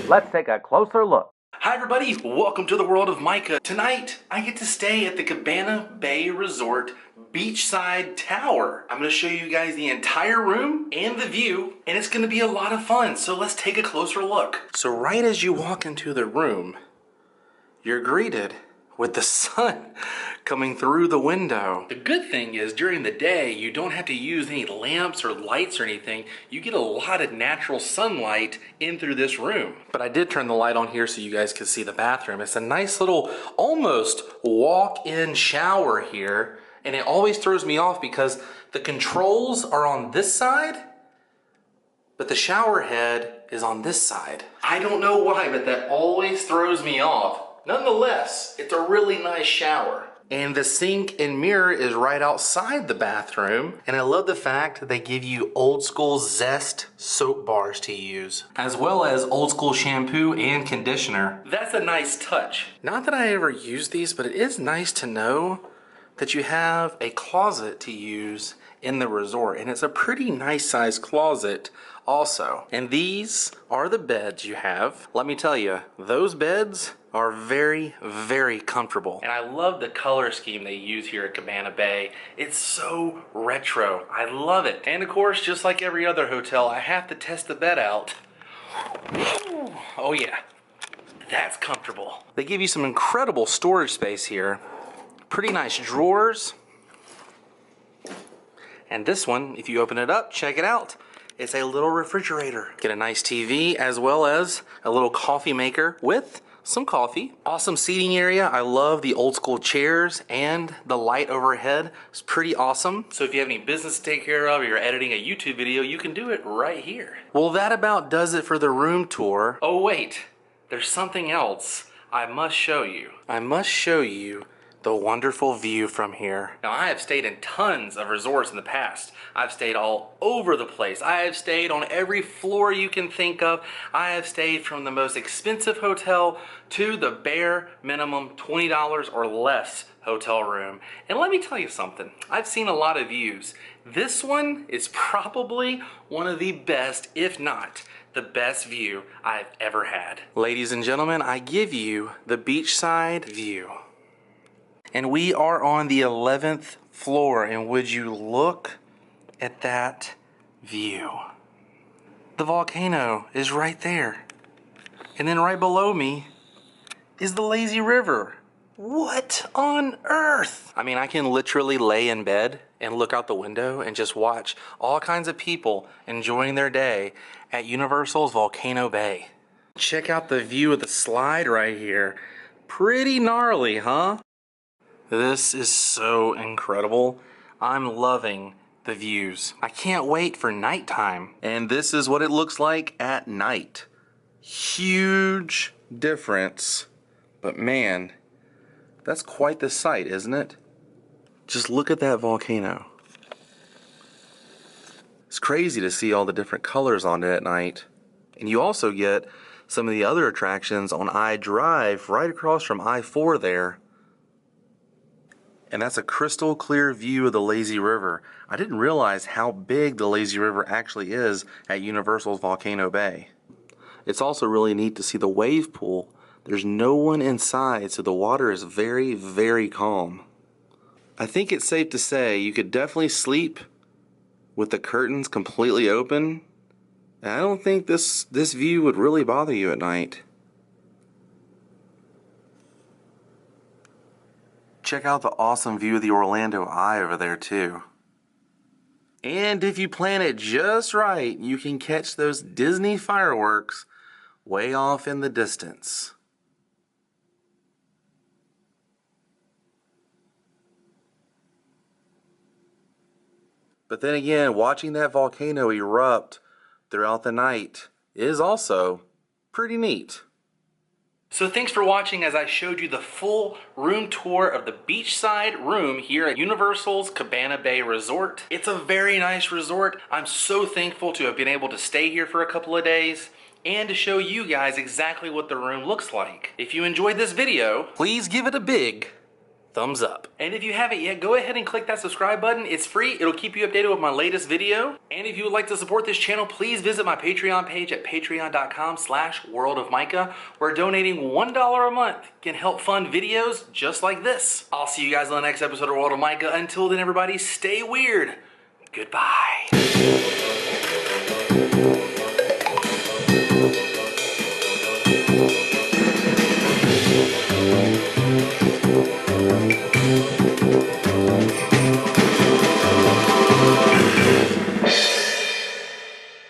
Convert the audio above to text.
Let's take a closer look. Hi everybody, welcome to the world of Micah. Tonight, I get to stay at the Cabana Bay Resort Beachside Tower. I'm going to show you guys the entire room and the view, and it's going to be a lot of fun, so let's take a closer look. So right as you walk into the room, you're greeted with the sun coming through the window. The good thing is during the day, you don't have to use any lamps or lights or anything. You get a lot of natural sunlight in through this room. But I did turn the light on here so you guys could see the bathroom. It's a nice little, almost walk-in shower here. And it always throws me off because the controls are on this side, but the shower head is on this side. I don't know why, but that always throws me off. Nonetheless, it's a really nice shower. And the sink and mirror is right outside the bathroom. And I love the fact that they give you old school Zest soap bars to use, as well as old school shampoo and conditioner. That's a nice touch. Not that I ever use these, but it is nice to know that you have a closet to use in the resort. And it's a pretty nice sized closet also. And these are the beds you have. Let me tell you, those beds are very, very comfortable. And I love the color scheme they use here at Cabana Bay. It's so retro. I love it. And of course, just like every other hotel, I have to test the bed out. Oh yeah, that's comfortable. They give you some incredible storage space here. Pretty nice drawers. And this one, if you open it up, check it out. It's a little refrigerator. Get a nice TV as well as a little coffee maker with some coffee. Awesome seating area. I love the old school chairs and the light overhead. It's pretty awesome. So if you have any business to take care of or you're editing a YouTube video, you can do it right here. Well, that about does it for the room tour. Oh wait, there's something else I must show you. I must show you the wonderful view from here. Now, I have stayed in tons of resorts in the past. I've stayed all over the place. I have stayed on every floor you can think of. I have stayed from the most expensive hotel to the bare minimum $20 or less hotel room. And let me tell you something, I've seen a lot of views. This one is probably one of the best, if not the best view I've ever had. Ladies and gentlemen, I give you the beachside view. And we are on the 11th floor, and would you look at that view? The volcano is right there. And then right below me is the lazy river. What on earth? I mean, I can literally lay in bed and look out the window and just watch all kinds of people enjoying their day at Universal's Volcano Bay. Check out the view of the slide right here. Pretty gnarly, huh? This is so incredible. I'm loving the views. I can't wait for nighttime. And this is what it looks like at night. Huge difference. But man, that's quite the sight, isn't it? Just look at that volcano. It's crazy to see all the different colors on it at night. And you also get some of the other attractions on I-Drive right across from I-4 there. And that's a crystal clear view of the lazy river. I didn't realize how big the lazy river actually is at Universal's Volcano Bay. It's also really neat to see the wave pool. There's no one inside, so the water is very, very calm. I think it's safe to say you could definitely sleep with the curtains completely open. And I don't think this view would really bother you at night. Check out the awesome view of the Orlando Eye over there too. And if you plan it just right, you can catch those Disney fireworks way off in the distance. But then again, watching that volcano erupt throughout the night is also pretty neat. So thanks for watching as I showed you the full room tour of the beachside room here at Universal's Cabana Bay Resort. It's a very nice resort. I'm so thankful to have been able to stay here for a couple of days and to show you guys exactly what the room looks like. If you enjoyed this video, please give it a big thumbs up. And if you haven't yet, go ahead and click that subscribe button. It's free. It'll keep you updated with my latest video. And if you would like to support this channel, please visit my Patreon page at patreon.com/worldofmicah, where donating $1 a month can help fund videos just like this. I'll see you guys on the next episode of World of Micah. Until then, everybody, stay weird. Goodbye.